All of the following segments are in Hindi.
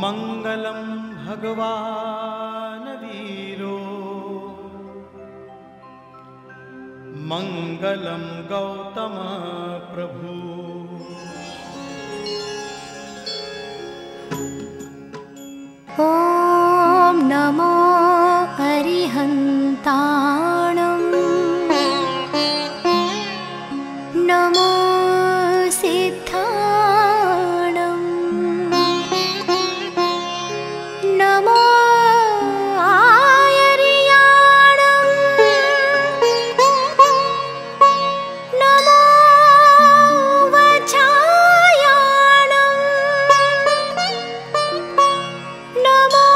मंगलम भगवान वीरो मंगलम गौतम प्रभु। ॐ नमो अरिहन्ताणं नमो सिद्धाणं नमो आयर्याणं नमो वचायाणं नमो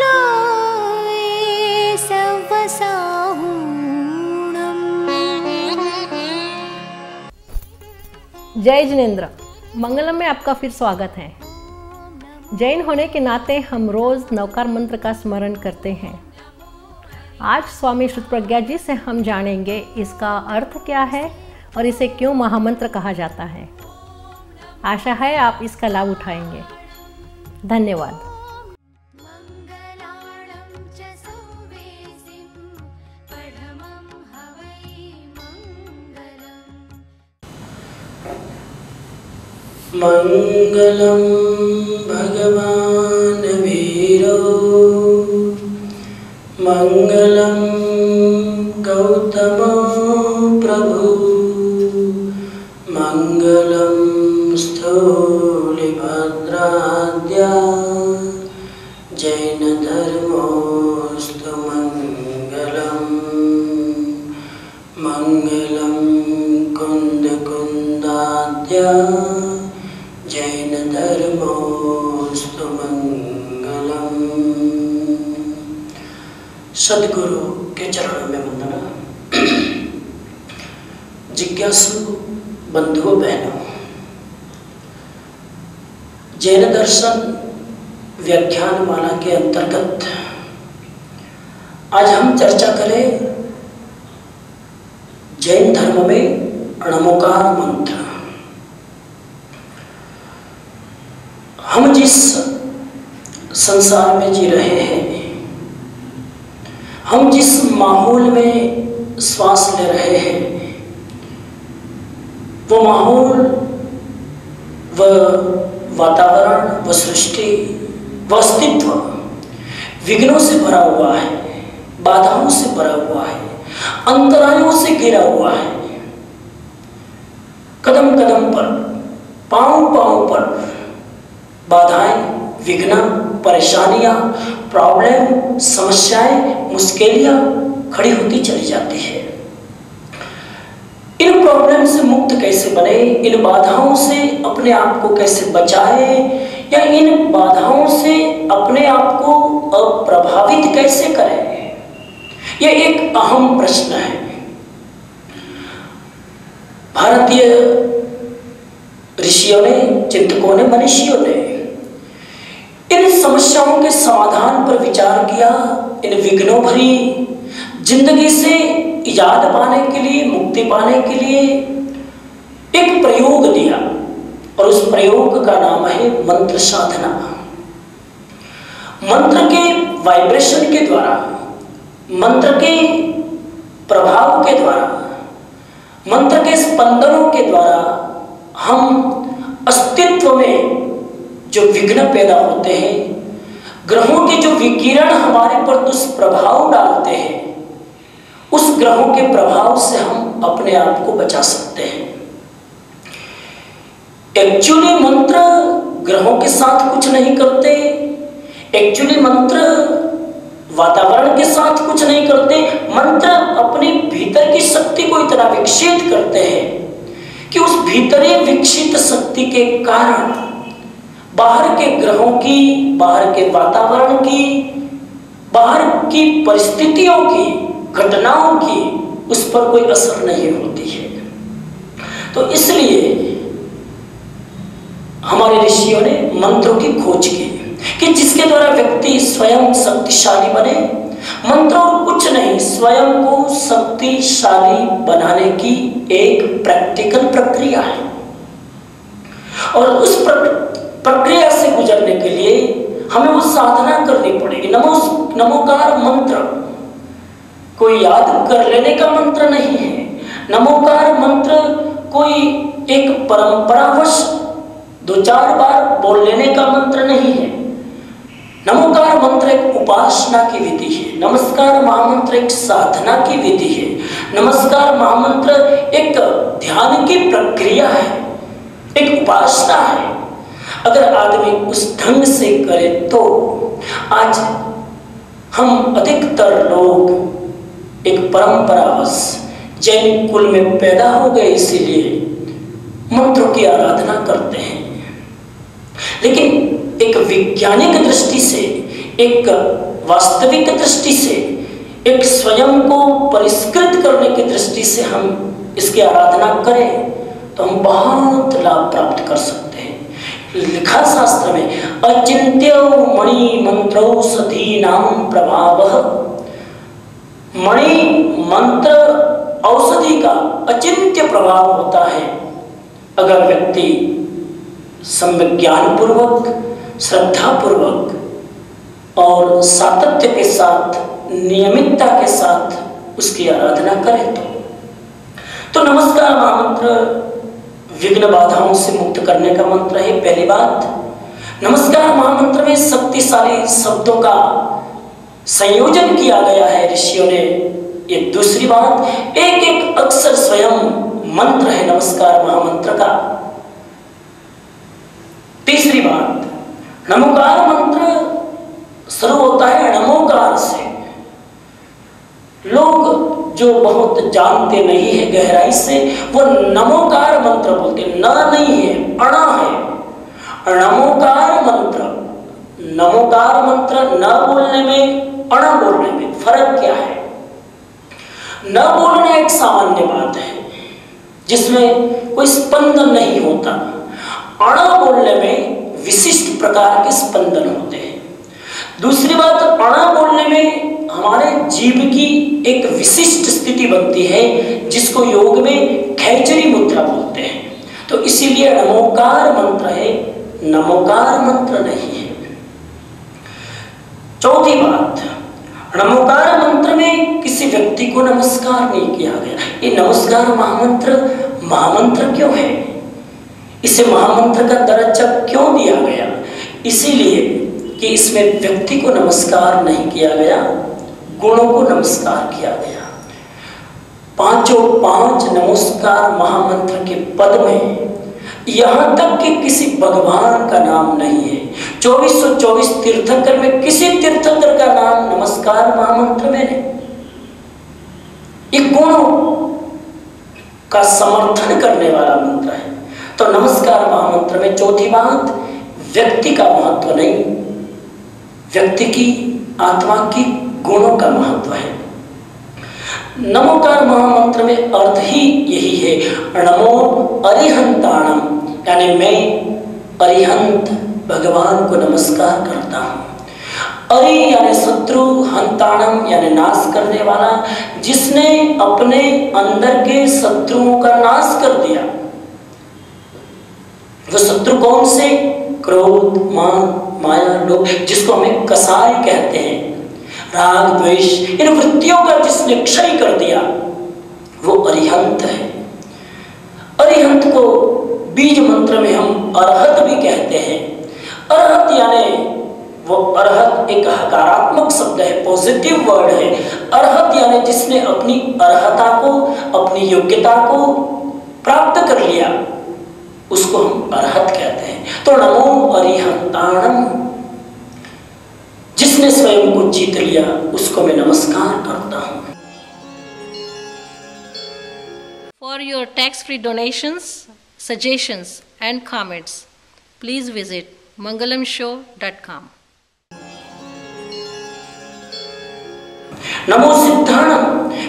लोये सवसाहूणम्। जय जिनेंद्र, मंगलम में आपका फिर स्वागत है। जैन होने के नाते हम रोज़ नवकार मंत्र का स्मरण करते हैं। आज स्वामी श्रुतप्रज्ञा जी से हम जानेंगे इसका अर्थ क्या है और इसे क्यों महामंत्र कहा जाता है। आशा है आप इसका लाभ उठाएंगे। धन्यवाद। मंगलम भगवान वीरो मंगलम गौतम प्रभु मंगलम स्थूलिभद्राद्या जैन धर्मोस्तु मंगलम मंगलम कुंद कुंदाद्या जैन धर्मोस्तु मंगलम। सदगुरु के चरणों में वंदना। जिज्ञासु बंधुओं बहनों, जैन दर्शन व्याख्यान माला के अंतर्गत आज हम चर्चा करें जैन धर्म में नमोकार मंत्र। हम जिस संसार में जी रहे हैं, हम जिस माहौल में श्वास ले रहे हैं, वो माहौल, व वातावरण, व सृष्टि, व अस्तित्व विघ्नों से भरा हुआ है, बाधाओं से भरा हुआ है, अंतरायों से घिरा हुआ है। कदम कदम पर, पांव पांव पर बाधाएं, विघ्न, परेशानियां, प्रॉब्लम, समस्याएं, मुश्किलें खड़ी होती चली जाती है। इन प्रॉब्लम से मुक्त कैसे बने, इन बाधाओं से अपने आप को कैसे बचाए, या इन बाधाओं से अपने आप को अप्रभावित कैसे करें, यह एक अहम प्रश्न है। भारतीय ऋषियों ने, चिंतकों ने, मनीषियों ने इन समस्याओं के समाधान पर विचार किया। इन विघ्नों भरी जिंदगी से इजाद पाने के लिए, मुक्ति पाने के लिए एक प्रयोग दिया, और उस प्रयोग का नाम है मंत्र साधना। मंत्र के वाइब्रेशन के द्वारा, मंत्र के प्रभाव के द्वारा, मंत्र के स्पंदनों के द्वारा हम अस्तित्व में जो विघ्न पैदा होते हैं, ग्रहों के जो विकिरण हमारे पर दुष्प्रभाव डालते हैं, उस ग्रहों के प्रभाव से हम अपने आप को बचा सकते हैं। एक्चुअली मंत्र ग्रहों के साथ कुछ नहीं करते, एक्चुअली मंत्र वातावरण के साथ कुछ नहीं करते। मंत्र अपने भीतर की शक्ति को इतना विकसित करते हैं कि उस भीतरी विकसित शक्ति के कारण बाहर के ग्रहों की, बाहर के वातावरण की, बाहर की परिस्थितियों की, घटनाओं की उस पर कोई असर नहीं होती है। तो इसलिए हमारे ऋषियों ने मंत्रों की खोज की कि जिसके द्वारा व्यक्ति स्वयं शक्तिशाली बने। मंत्र और कुछ नहीं, स्वयं को शक्तिशाली बनाने की एक प्रैक्टिकल प्रक्रिया है। और उस प्रक्रिया से गुजरने के लिए हमें वो साधना करनी पड़ेगी। नमोकार मंत्र कोई याद कर लेने का मंत्र नहीं है। नमोकार मंत्र कोई एक परंपरावश 2-4 बार बोल लेने का मंत्र नहीं है। नमोकार मंत्र एक उपासना की विधि है। नमस्कार महामंत्र एक साधना की विधि है। नमस्कार महामंत्र एक ध्यान की प्रक्रिया है, एक उपासना है। अगर आदमी उस ढंग से करे तो आज हम अधिकतर लोग एक परंपरावश जैन कुल में पैदा हो गए, इसीलिए मंत्रों की आराधना करते हैं। लेकिन एक वैज्ञानिक दृष्टि से, एक वास्तविक दृष्टि से, एक स्वयं को परिष्कृत करने की दृष्टि से हम इसकी आराधना करें तो हम बहुत लाभ प्राप्त कर सकते हैं। लिखा शास्त्र में अचिंत्य मणि मंत्रौषधि नाम प्रभावः। मणि मंत्र औषधि का अचिंत्य प्रभाव होता है अगर व्यक्ति सम्यज्ञान पूर्वक, श्रद्धा पूर्वक और सातत्य के साथ, नियमितता के साथ उसकी आराधना करे तो नमस्कार महामंत्र विघ्न बाधाओं से मुक्त करने का मंत्र है। पहली बात, नमस्कार महामंत्र में शक्तिशाली शब्दों का संयोजन किया गया है ऋषियों ने। ये दूसरी बात, एक एक अक्षर स्वयं मंत्र है नमस्कार महामंत्र का। तीसरी बात, नमोकार मंत्र शुरू होता है नमोकार से। लोग जो बहुत जानते नहीं है गहराई से, वो नमोकार मंत्र बोलते, न नहीं है, अणा है। नमोकार मंत्र, नमोकार मंत्र न बोलने में, अणा बोलने में फर्क क्या है? न बोलना एक सामान्य बात है जिसमें कोई स्पंदन नहीं होता। अणा बोलने में विशिष्ट प्रकार के स्पंदन होते हैं। दूसरी बात, अणा बोलने में हमारे जीव की एक विशिष्ट स्थिति बनती है जिसको योग में खैचरी मुद्रा बोलते हैं। तो इसीलिए नमोकार मंत्र है, नमोकार मंत्र नहीं है। चौथी बात, नमोकार मंत्र में किसी व्यक्ति को नमस्कार नहीं किया गया। ये नमस्कार महामंत्र क्यों है? इसे महामंत्र का दर्जा क्यों दिया गया? इसीलिए कि इसमें व्यक्ति को नमस्कार नहीं किया गया, गुणों को नमस्कार किया गया। 5 नमस्कार महामंत्र के पद में यहां तक कि किसी भगवान का नाम नहीं है। 2424 तीर्थंकर में किसी तीर्थंकर का नाम नमस्कार महामंत्र में नहीं। ये गुणों का समर्थन करने वाला मंत्र है। तो नमस्कार महामंत्र में चौथी बात, व्यक्ति का महत्व नहीं, व्यक्ति की, आत्मा की, गुणों का महत्व है। नमोकार महामंत्र में अर्थ ही यही है, नमो अरिहंताणम, यानी मैं अरिहंत भगवान को नमस्कार करता हूँ। अरि यानी शत्रु, हंताणम यानी नाश करने वाला, जिसने अपने अंदर के शत्रुओं का नाश कर दिया। वो शत्रु कौन से? क्रोध, मान, माया, लोभ, जिसको हमें कसाय कहते हैं, राग, द्वेष, इन वृत्तियों का जिसने क्षय कर दिया वो अरिहंत है। अरिहंत को बीज मंत्र में हम अरहत भी कहते हैं। अरहत यानी वो अरहत एक हकारात्मक शब्द है, पॉजिटिव वर्ड है। अरहत यानी जिसने अपनी अर्हता को, अपनी योग्यता को प्राप्त कर लिया, उसको हम अरहत कहते हैं। तो नमो अरिहंताणम, जिसने स्वयं को जीत लिया उसको मैं नमस्कार करता हूं। For your tax-free donations, suggestions and comments, please visit mangalamshow.com. नमो सिद्धाणम,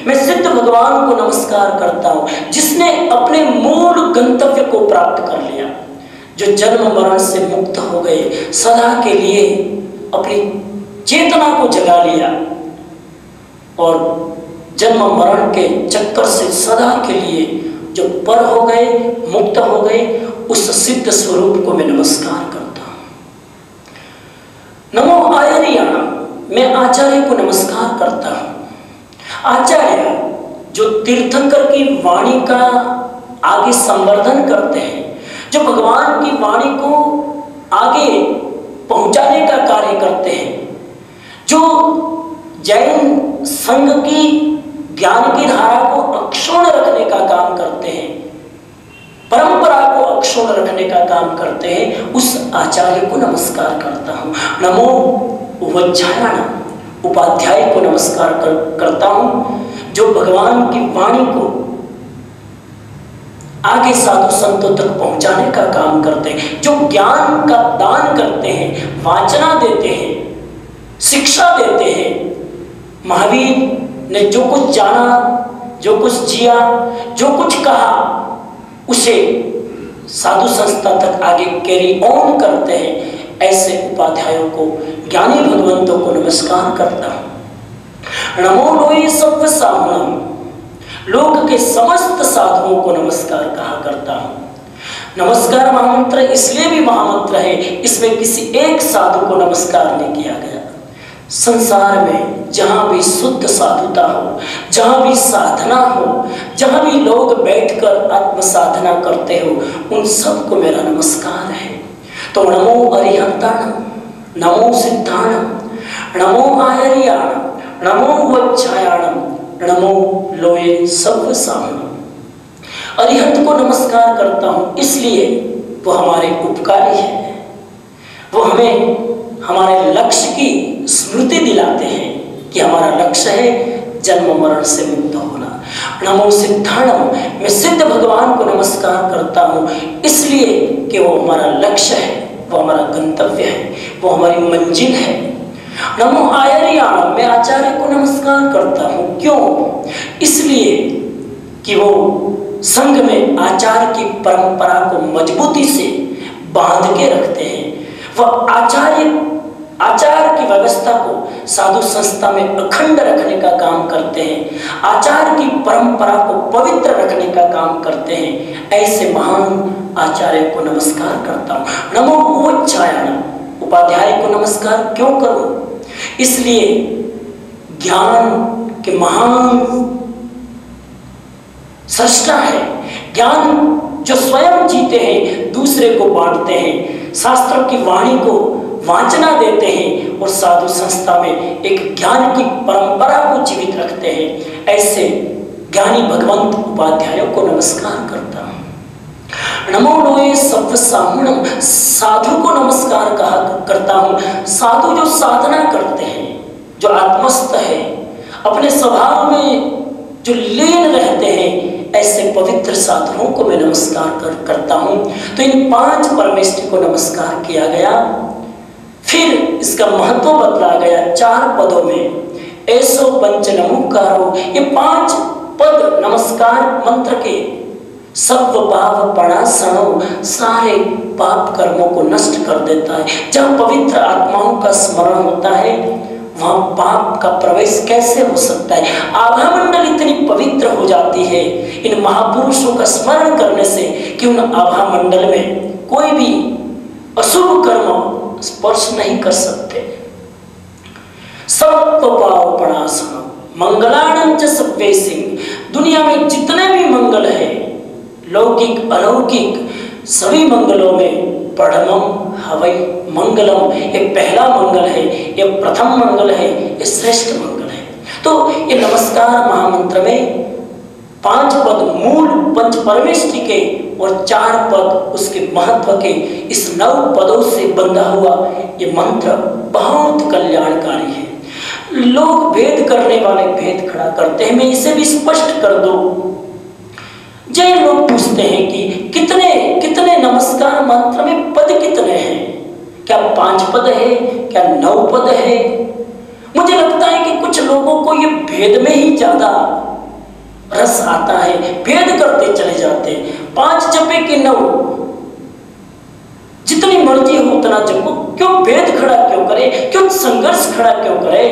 मैं सिद्ध भगवान को नमस्कार करता हूं, जिसने अपने मूल गंतव्य को प्राप्त कर लिया, जो जन्म मरण से मुक्त हो गए, सदा के लिए अपनी चेतना को जगा लिया और जन्म मरण के चक्कर से सदा के लिए जो पर हो गए, मुक्त हो गए, उस सिद्ध स्वरूप को मैं नमस्कार करता हूं। मैं आचार्य को नमस्कार करता हूँ। आचार्य जो तीर्थंकर की वाणी का आगे संवर्धन करते हैं, जो भगवान की वाणी को आगे पहुंचाने का कार्य करते हैं, जो जैन संघ की ज्ञान की धारा को अक्षुण्ण रखने का काम करते हैं, परंपरा को अक्षुण्ण रखने का काम करते हैं, उस आचार्य को नमस्कार करता हूँ। नमो वज्जायण उपाध्याय को नमस्कार करता हूँ, जो भगवान की वाणी को आगे साधु संतों तक पहुंचाने का काम करते हैं, जो ज्ञान का दान करते हैं, वाचना देते हैं, शिक्षा देते हैं। महावीर ने जो कुछ जाना, जो कुछ जिया, जो कुछ कहा, उसे साधु संस्था तक आगे कैरी ऑन करते हैं। ऐसे उपाध्यायों को, ज्ञानी भगवंतों को नमस्कार करता हूं। नमो लोये सत्व सामनम, लोक के समस्त साधुओं को नमस्कार कहा करता हूं। नमस्कार महामंत्र इसलिए भी महामंत्र है, इसमें किसी एक साधु को नमस्कार नहीं किया गया। संसार में जहां भी शुद्ध साधुता हो, जहां भी साधना हो, जहां भी लोग बैठकर आत्म साधना करते हो, उन सबको मेरा नमस्कार है। तो नमो अरिहंताणम, नमो सिद्धाणम, नमो आयर्याणम, नमो वज्जायणम, नमो लोये सत्व सामनम। अरिहंत को नमस्कार करता हूं इसलिए वो हमारे उपकारी है, वो हमें हमारे लक्ष्य की स्मृति दिलाते हैं कि हमारा लक्ष्य है जन्म मरण से मुक्त होना। नमो सिद्धाणम, मैं सिद्ध भगवान को नमस्कार करता हूँ इसलिए कि वो हमारा लक्ष्य है, वो हमारा गंतव्य है, वो हमारी मंजिल है। नमो आयर्याणम, मैं आचार्य को नमस्कार करता हूँ। क्यों? इसलिए कि वो संघ में आचार्य की परंपरा को मजबूती से बांध के रखते हैं। वह आचार की व्यवस्था को साधु संस्था में अखंड रखने का काम करते हैं, आचार की परंपरा को पवित्र रखने का काम करते हैं। ऐसे महान आचार्य को नमस्कार करता हूँ। नमो वज्जायण, उपाध्याय को नमस्कार क्यों करूं? इसलिए ज्ञान के महान सृष्टा है, ज्ञान जो स्वयं जीते हैं, दूसरे को बांटते हैं, शास्त्रों की वाणी को वाचना देते हैं और साधु संस्था में एक ज्ञान की परंपरा को जीवित रखते हैं। ऐसे ज्ञानी भगवंत उपाध्यायों को नमस्कार करता हूँ। नमो लोये सत्व सामनम, साधु को नमस्कार करता हूँ। साधु जो साधना करते हैं, जो आत्मस्थ है, अपने स्वभाव में जो लीन रहते हैं, ऐसे पवित्र साधुओं को मैं नमस्कार करता हूँ। तो इन 5 परमेष्टि को नमस्कार किया गया। फिर इसका महत्व बदला गया 4 पदों में। ऐसो पंच नमोकारो, ये 5 पद नमस्कार मंत्र के सर्व पाप प्रणाशनो, सारे पाप कर्मों को नष्ट कर देता है। जब पवित्र आत्माओं का स्मरण होता है, वहां पाप का प्रवेश कैसे हो सकता है? आभा मंडल इतनी पवित्र हो जाती है इन महापुरुषों का स्मरण करने से कि उन आभा मंडल में कोई भी अशुभ कर्म स्पर्श नहीं कर सकते। सर्व पाप प्रणाशनो मंगलाणं च सर्वे सिंह, दुनिया में जितने भी मंगल है, लौकिक अलौकिक, सभी मंगलों में परमम हवै मंगलम, ये पहला मंगल है, ये प्रथम मंगल है, ये श्रेष्ठ मंगल है। तो ये नमस्कार महामंत्र में 5 पद मूल पंच परमेष्टि के और 4 पद उसके महत्व के, इस 9 पदों से बंधा हुआ ये मंत्र बहुत कल्याणकारी है। लोग भेद करने वाले भेद खड़ा करते हैं, मैं इसे भी स्पष्ट कर दूं। जैन लोग पूछते हैं कि कितने कितने नमस्कार मंत्र में पद कितने हैं? क्या 5 पद है? क्या 9 पद है? मुझे लगता है कि कुछ लोगों को ये भेद में ही ज्यादा रस आता है, भेद करते चले जाते हैं। 5 जपे कि 9, जितनी मर्जी हो उतना जपो, क्यों भेद खड़ा क्यों करे? क्यों संघर्ष खड़ा क्यों करे?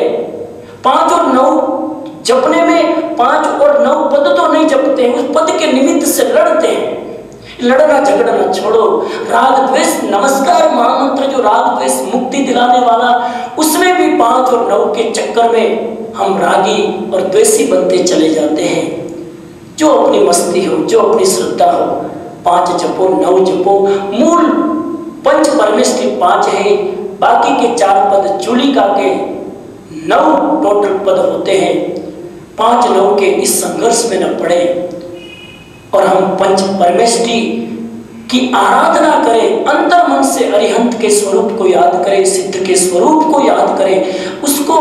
5 और 9 जपने में 5 और 9 पद तो नहीं जपते हैं, उस पद के निमित्त से लड़ते हैं। लड़ना झगड़ना छोड़ो। राग द्वेष नमस्कार महामंत्र जो राग द्वेष मुक्ति दिलाने वाला, उसमें भी 5 और 9 के चक्कर में हम रागी और द्वेषी बनते चले जाते हैं। जो अपनी मस्ती हो, जो अपनी श्रद्धा हो, 5 जपो 9 जपो। मूल पंच परमेष्टि 5 है, बाकी के 4 पद चूलिका के 9 टोटल पद होते हैं। 5 9 के इस संघर्ष में न पड़े और हम पंच परमेष्टि की आराधना करें, अंतर मन से अरिहंत के स्वरूप को याद करें, सिद्ध के स्वरूप को याद करें, उसको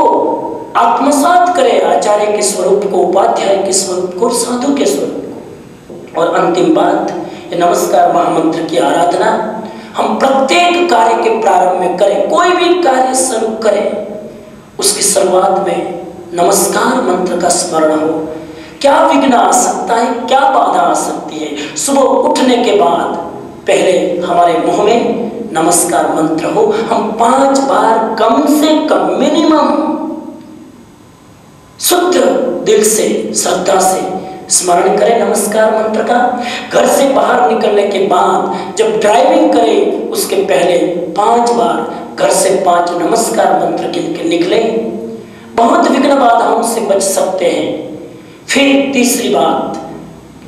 आत्मसात करें, आचार्य के स्वरूप को, उपाध्याय के स्वरूप को, साधु के स्वरूप को। और अंतिम बात, ये नमस्कार महामंत्र की आराधना हम प्रत्येक कार्य के प्रारंभ में करें। कोई भी कार्य शुरू करें, उसकी शुरुआत में नमस्कार मंत्र का स्मरण हो। क्या विघ्न आ सकता है, क्या बाधा आ सकती है? सुबह उठने के बाद पहले हमारे मुंह में नमस्कार मंत्र हो। हम 5 बार कम से कम मिनिमम शुद्ध दिल से, श्रद्धा से स्मरण करें नमस्कार मंत्र का। घर से बाहर निकलने के बाद जब ड्राइविंग करें, उसके पहले 5 बार घर से 5 नमस्कार मंत्र गिन के निकले। बहुत विघ्न बाधाओं से बच सकते हैं। फिर तीसरी बात,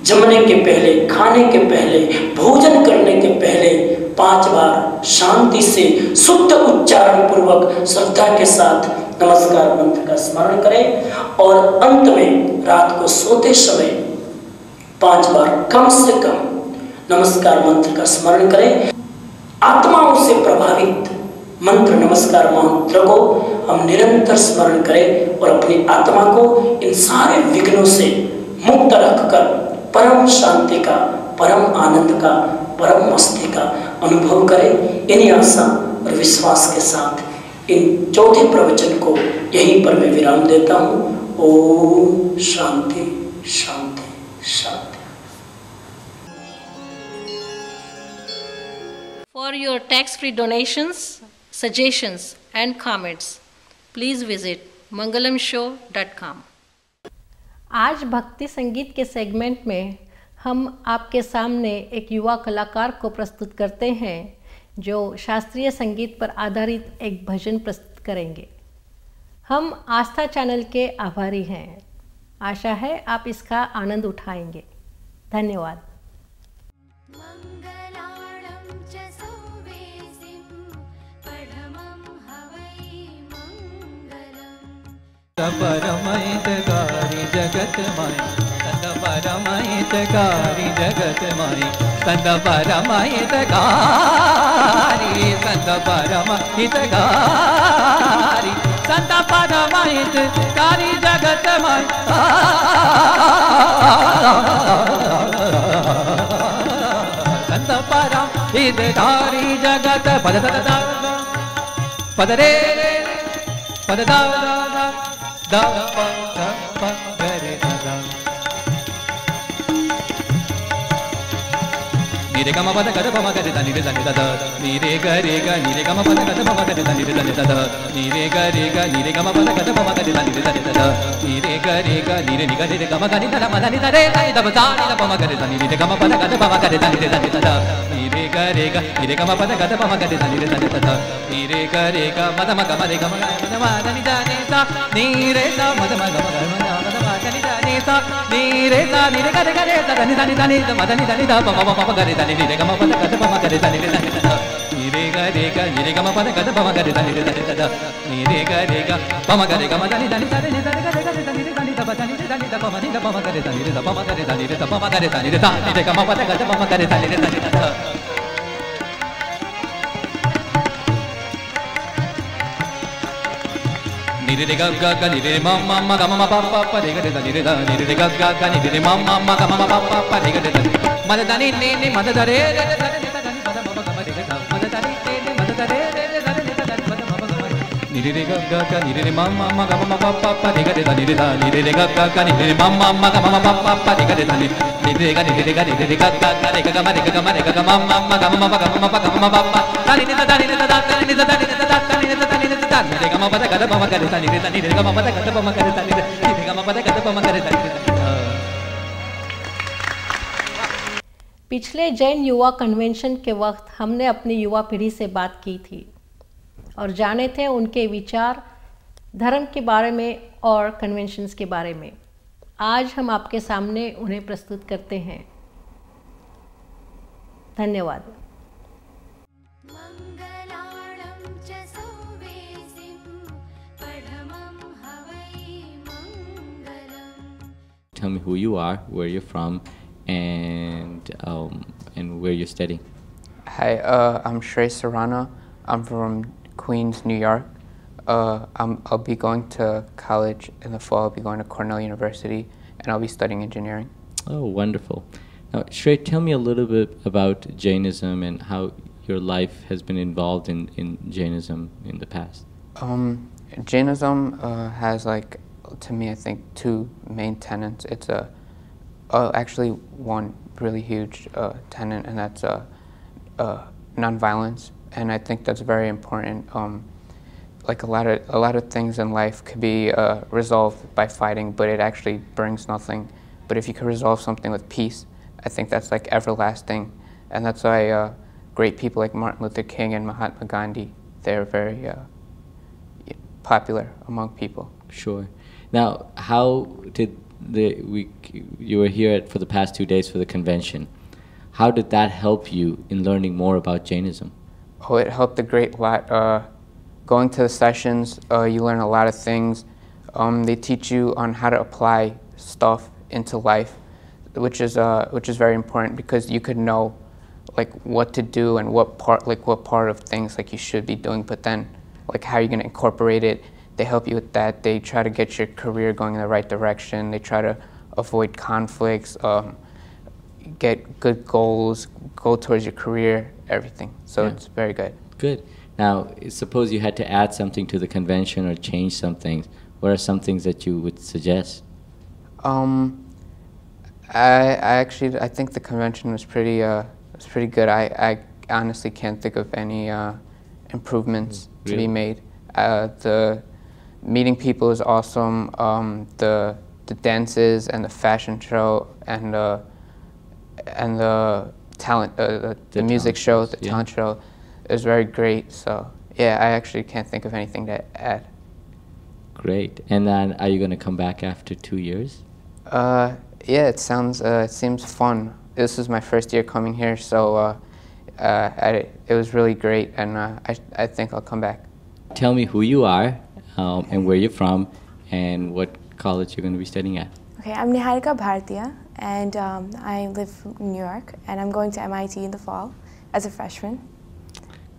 जमने के पहले, खाने के पहले, भोजन करने के पहले 5 बार शांति से शुद्ध उच्चारण पूर्वक श्रद्धा के साथ नमस्कार मंत्र का स्मरण करें। और अंत में रात को सोते समय 5 बार कम से कम नमस्कार मंत्र का स्मरण करें। आत्माओं से प्रभावित मंत्र नमस्कार मंत्र को हम निरंतर स्मरण करें और अपनी आत्मा को इन सारे विघ्नों से मुक्त रखकर परम शांति का, परम आनंद का, परम मस्ती का अनुभव करें। इन्हीं आशा और विश्वास के साथ इन चौथे प्रवचन को यहीं पर मैं विराम देता हूँ। ओम शांति शांति शांति। For your tax-free donations, suggestions and comments, please visit mangalamshow.com. आज भक्ति संगीत के सेगमेंट में हम आपके सामने एक युवा कलाकार को प्रस्तुत करते हैं जो शास्त्रीय संगीत पर आधारित एक भजन प्रस्तुत करेंगे। हम आस्था चैनल के आभारी हैं। आशा है आप इसका आनंद उठाएंगे। धन्यवाद। परमहितकारी जगत माई, संत परमहितकारी जगत माई, संत परमहितकारी, संत परमहितकारी, संत परमहितकारी जगत माई, संत परमहितकारी जगत पद पद रे पद दा दा पा गा रे दा नी रे ग म पद ग प म ग रे दा नी रे दा नी दा नी रे ग रे ग नी रे ग म पद ग प म ग रे दा नी रे दा नी दा नी रे ग रे ग नी रे ग म पद ग प म ग रे दा नी रे दा नी दा नी रे ग रे ग नी रे नी ग रे ग म ग नी दा म दा नी दा रे दा नी दा ब दा नी दा प म ग रे दा नी रे ग म पद ग प म ग रे दा नी रे दा नी दा नी रे ग रे ग नी रे ग म पद ग प म ग रे दा नी रे दा नी दा नी रे ग रे ग म द म ग म रे ग म ग म दा नी दा नी दा नी रे दा म द म ग म ग म दा द म ग नी दा नी दा नी रे दा नी रे ग रे ग रे दा नी दा नी दा नी दा म दा नी दा नी दा प म प म ग रे दा नी रे ग म पद ग प म ग रे दा नी रे दा नी दा नी रे ग रे ग नी रे ग म पद ग प म ग रे दा नी रे दा नी दा नी रे ग रे ग प म ग रे ग म दा नी दा नी दा नी दा रे ग रे ग रे दा नी रे दा नी दा ब दा नी रे दा नी दा प म नी दा प म ग रे दा नी रे दा प म ग रे दा नी रे दा प म ग रे दा नी रे दा नी रे ग म पद ग प म ग रे दा नी रे दा नी दा नी रे ग ग ग नी रे म म म ग म म प प प रे ग रे दा नी रे दा नी रे ग ग ग नी रे म म म ग म म प प प रे ग रे दा म दा नी नी नी म दा रे रे रे दा नी दा नी म दा म ग म रे दा म दा नी नी नी म दा रे रे रे दा नी दा नी म दा म ग म नी रे ग ग ग नी रे म म म ग म म प प प रे ग रे दा नी रे दा नी रे ग ग ग नी रे म म म ग म म प प प रे ग रे दा नी रे ग नी रे ग नी रे ग ग ग रे ग ग म रे ग ग म रे ग ग म म म ग म म ग म प ग म प प दा नी दा नी दा दा नी दा दा नी दा दा नी दा दा नी दा दा नी रे ग म प द ग द प म ग रे दा नी रे दा नी रे ग म प द ग द प म ग रे दा नी रे ग म प द ग द प म ग रे दा नी रे पिछले जैन युवा कन्वेंशन के वक्त हमने अपनी युवा पीढ़ी से बात की थी और जाने थे उनके विचार धर्म के बारे में और कन्वेंशंस के बारे में। आज हम आपके सामने उन्हें प्रस्तुत करते हैं। धन्यवाद। मङ्गलाणं च सौवेसिं पठमं हवै मङ्गलम्। Tell me who you are, where you're from, and where you're studying. Hi, I'm Shrey Serrano. I'm from Queens, New York. I'll be going to college in the fall. I'll be going to Cornell University, and I'll be studying engineering. Oh, wonderful. Now, Shrey, tell me a little bit about Jainism and how your life has been involved in Jainism in the past. Jainism has, like, to me, I think, two main tenets. It's actually one really huge tenet, and that's nonviolence. And I think that's very important. Like a lot of things in life could be resolved by fighting, but it actually brings nothing. But if you could resolve something with peace, I think that's like everlasting. And that's why great people like Martin Luther King and Mahatma Gandhi, they're very popular among people. Sure. Now, how did you were here for the past 2 days for the convention. How did that help you in learning more about Jainism? Oh, it helped a great lot. Going to the sessions, you learn a lot of things. They teach you on how to apply stuff into life, which is very important because you could know like what to do and what part of things like you should be doing, but then like how you're going to incorporate it. They help you with that. They try to get your career going in the right direction. They try to avoid conflicts, get good goals, go towards your career, everything. So it's very good. Good. Now, suppose you had to add something to the convention or change some things. What are some things that you would suggest? I think the convention was pretty good. I honestly can't think of any improvements to be made. The meeting people is awesome. The dances and the fashion show and the talent, the music show, the talent show is very great. So yeah, I actually can't think of anything to add. Great. And then, are you going to come back after 2 years? Yeah, it seems fun. This is my first year coming here, so it was really great, and I think I'll come back. Tell me who you are, and where you're from, and what college you're going to be studying at. Okay, I'm Niharika Bhartiya, and I live in New York, and I'm going to MIT in the fall as a freshman.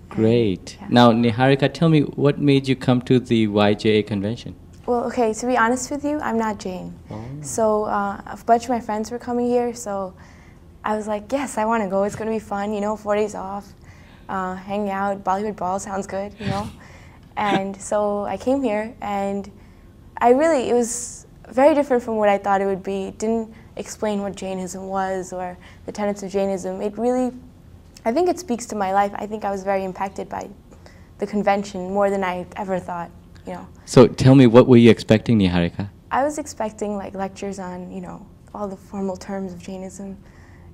Great. Now, Niharika, tell me, what made you come to the YJA convention? Well, okay, to be honest with you, I'm not Jain. So a bunch of my friends were coming here, so I was like, yes, I want to go. It's going to be fun, 4 days off, hanging out, Bollywood Ball sounds good, And so I came here, and it was very different from what I thought it would be. It didn't explain what Jainism was or the tenets of Jainism. I think it speaks to my life. I think I was very impacted by the convention more than I ever thought, So tell me, what were you expecting, Niharika? I was expecting like lectures on, all the formal terms of Jainism,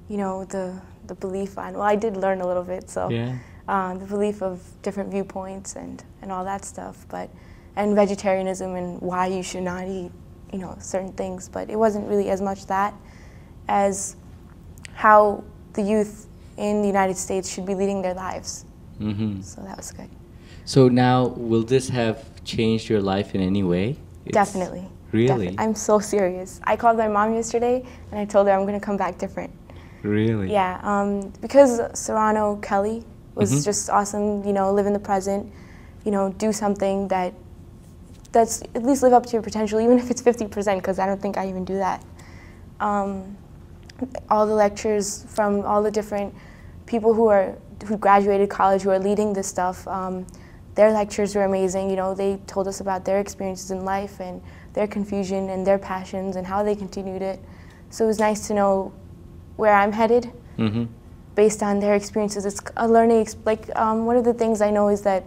the belief on, well, I did learn a little bit, so the belief of different viewpoints and all that stuff, and vegetarianism and why you should not eat, certain things, but it wasn't really as much that as how the youth in the United States should be leading their lives. So that was good. So now, will this have changed your life in any way? Definitely. Really? I'm so serious. I called my mom yesterday, and I told her I'm going to come back different. Really? Yeah, because Serrano Kelly was just awesome, live in the present, do something that's at least live up to your potential, even if it's 50%, because I don't think I even do that. All the lectures from all the different people who graduated college, who are leading this stuff, their lectures were amazing. They told us about their experiences in life and their confusion and their passions and how they continued it. So it was nice to know where I'm headed based on their experiences. It's a learning, one of the things I know is that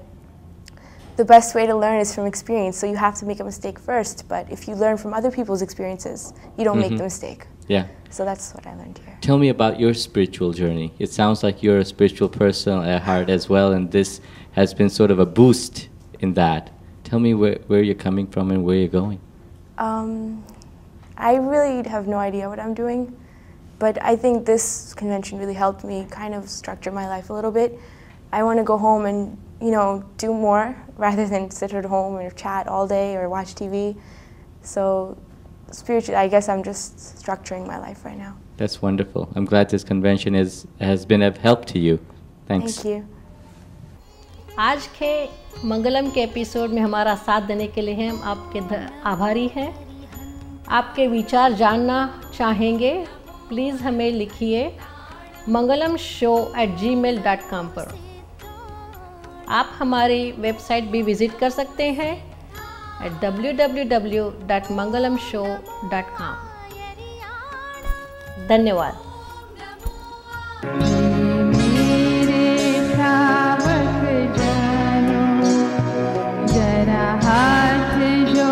the best way to learn is from experience. So you have to make a mistake first, but if you learn from other people's experiences, you don't make the mistake. Yeah. So that's what I learned here. Tell me about your spiritual journey. It sounds like you're a spiritual person at heart as well, and this has been sort of a boost in that. Tell me where you're coming from and where you're going. I really have no idea what I'm doing, but I think this convention really helped me kind of structure my life a little bit. I want to go home and, do more rather than sit at home or chat all day or watch TV. So spiritually, I guess I'm just structuring my life right now. That's wonderful. I'm glad this convention has been of help to you. Thanks. Thank you. आज के मंगलम के एपिसोड में हमारा साथ देने के लिए हम आपके आभारी हैं। आपके विचार जानना चाहेंगे, प्लीज़ हमें लिखिए mangalamshow@gmail.com पर। आप हमारी वेबसाइट भी विज़िट कर सकते हैं www.mangalamshow.com। धन्यवाद। जरा हाथ जो